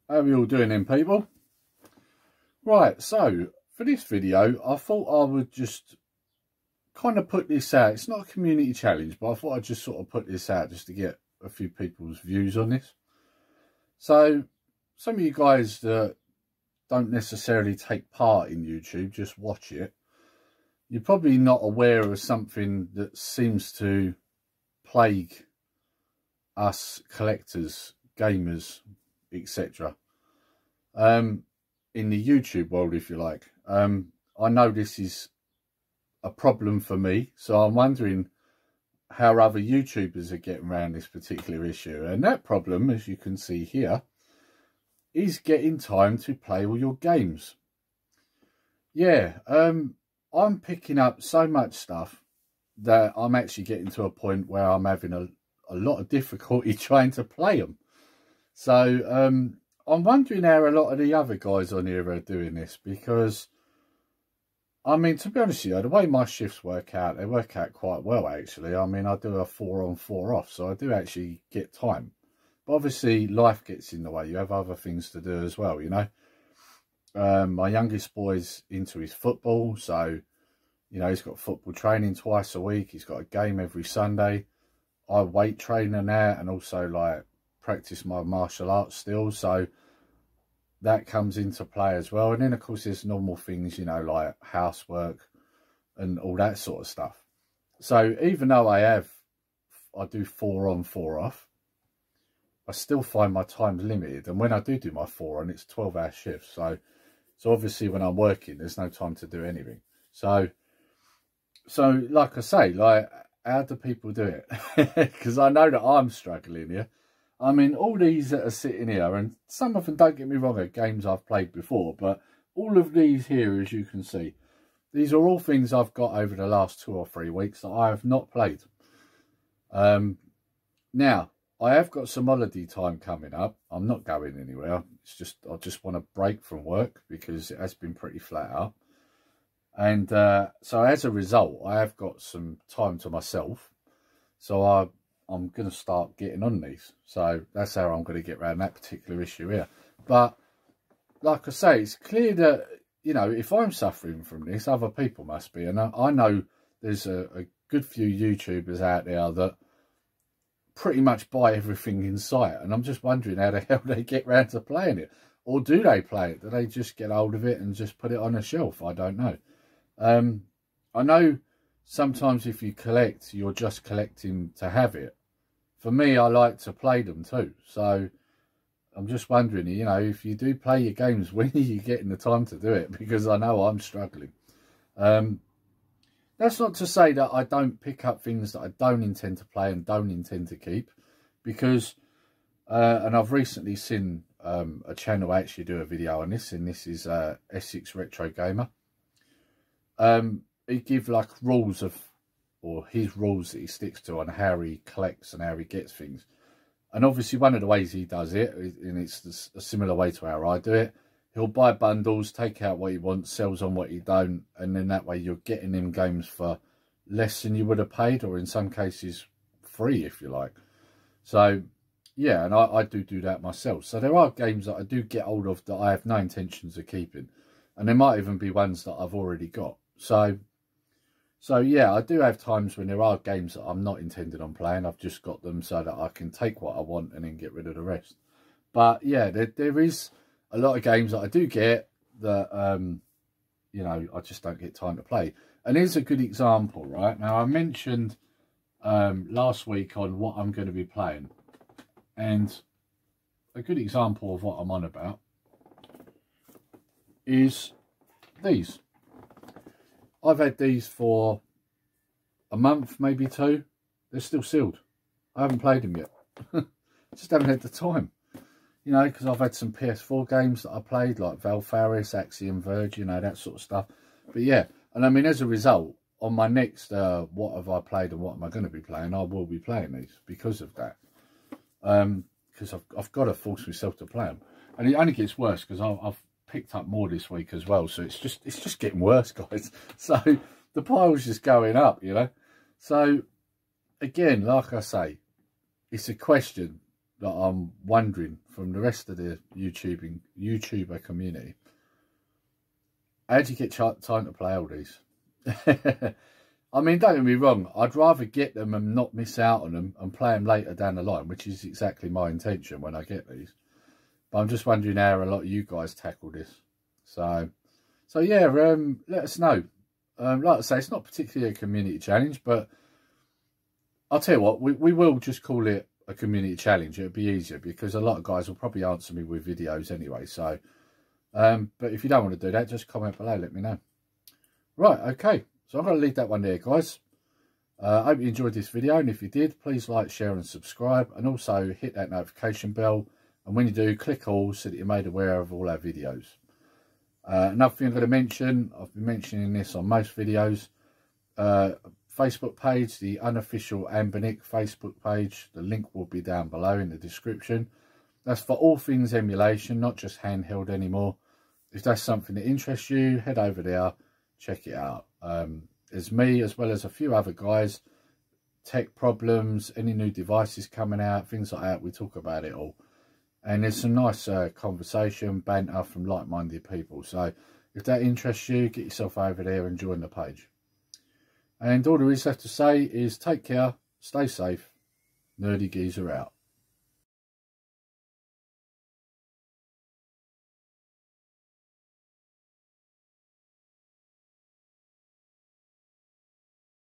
How are you all doing then, people? Right, so for this video, I thought I would just kind of put this out. It's not a community challenge, but I thought I'd just sort of put this out just to get a few people's views on this. So some of you guys that don't necessarily take part in YouTube, just watch it, you're probably not aware of something that seems to plague us collectors, gamers, etc. In the YouTube world, if you like. I know this is a problem for me, so I'm wondering how other YouTubers are getting around this particular issue. And that problem, as you can see here, is getting time to play all your games. Yeah, I'm picking up so much stuff that I'm actually getting to a point where I'm having a lot of difficulty trying to play them. So I'm wondering how a lot of the other guys on here are doing this, because I mean, to be honest with you, the way my shifts work out, they work out quite well actually. I mean, I do a 4 on 4 off, so I do actually get time. But obviously life gets in the way. You have other things to do as well, you know. My youngest boy's into his football, so you know, he's got football training twice a week. He's got a game every Sunday. I weight train and that, and also like practice my martial arts still, so that comes into play as well. And then of course there's normal things, you know, like housework and all that sort of stuff. So even though I do 4 on 4 off, I still find my time's limited. And when I do my 4 on, it's 12-hour shifts. So obviously when I'm working, there's no time to do anything. So like I say, like, how do people do it? Because I know that I'm struggling here. I mean, all these that are sitting here, and some of them, don't get me wrong, are games I've played before, but all of these here, as you can see, these are all things I've got over the last 2 or 3 weeks that I have not played. Now, I have got some holiday time coming up. I'm not going anywhere. It's just, I just want a break from work because it has been pretty flat out. And so as a result, I have got some time to myself. So I'm going to start getting on these. So that's how I'm going to get around that particular issue here. But like I say, it's clear that, you know, if I'm suffering from this, other people must be. And I know there's a good few YouTubers out there that pretty much buy everything in sight. And I'm just wondering how the hell they get round to playing it. Or do they play it? Do they just get hold of it and just put it on a shelf? I don't know. I know sometimes if you collect, you're just collecting to have it. For me, I like to play them too. So I'm just wondering, you know, if you do play your games, when are you getting the time to do it? Because I know I'm struggling. That's not to say that I don't pick up things that I don't intend to play and don't intend to keep. Because, and I've recently seen a channel actually do a video on this, and this is Essex Retro Gamer. He gives like rules of, or his rules that he sticks to on how he collects and how he gets things. And obviously one of the ways he does it, and it's a similar way to how I do it, he'll buy bundles, take out what he wants, sells on what he don't, and then that way you're getting them games for less than you would have paid, or in some cases free if you like. So yeah, and I do that myself. So there are games that I do get hold of that I have no intentions of keeping, and there might even be ones that I've already got. So yeah, I do have times when there are games that I'm not intending on playing. I've just got them so that I can take what I want and then get rid of the rest. But yeah, there is a lot of games that I do get that, you know, I just don't get time to play. And here's a good example, right? Now, I mentioned last week on what I'm going to be playing. And a good example of what I'm on about is these. I've had these for a month, maybe 2. They're still sealed. I haven't played them yet. Just haven't had the time. You know, because I've had some PS4 games that I played, like Valfaris, Axiom Verge, you know, that sort of stuff. But yeah, and I mean, as a result, on my next what have I played and what am I going to be playing, I will be playing these because of that. Because I've got to force myself to play them. And it only gets worse because I've picked up more this week as well, so it's just getting worse, guys. So the pile's just going up, you know. So again, like I say, it's a question that I'm wondering from the rest of the YouTuber community. How do you get time to play all these? I mean, don't get me wrong, I'd rather get them and not miss out on them and play them later down the line, which is exactly my intention when I get these. But I'm just wondering how a lot of you guys tackle this. So yeah, let us know. Like I say, it's not particularly a community challenge, but I'll tell you what, we will just call it a community challenge. It'll be easier because a lot of guys will probably answer me with videos anyway. So, but if you don't want to do that, just comment below, let me know. Right, okay. So I'm going to leave that one there, guys. I hope you enjoyed this video, and if you did, please like, share and subscribe, and also hit that notification bell, and when you do, click all so that you're made aware of all our videos. Another thing I'm going to mention, I've been mentioning this on most videos, Facebook page, the Unofficial Anbernic Facebook page, the link will be down below in the description. That's for all things emulation, not just handheld anymore. If that's something that interests you, head over there, check it out. There's me as well as a few other guys, tech problems, any new devices coming out, things like that. We talk about it all, and there's some nice conversation, banter from like-minded people. So if that interests you, get yourself over there and join the page. And all there is left to say is take care, stay safe, Nerdy Geezer out.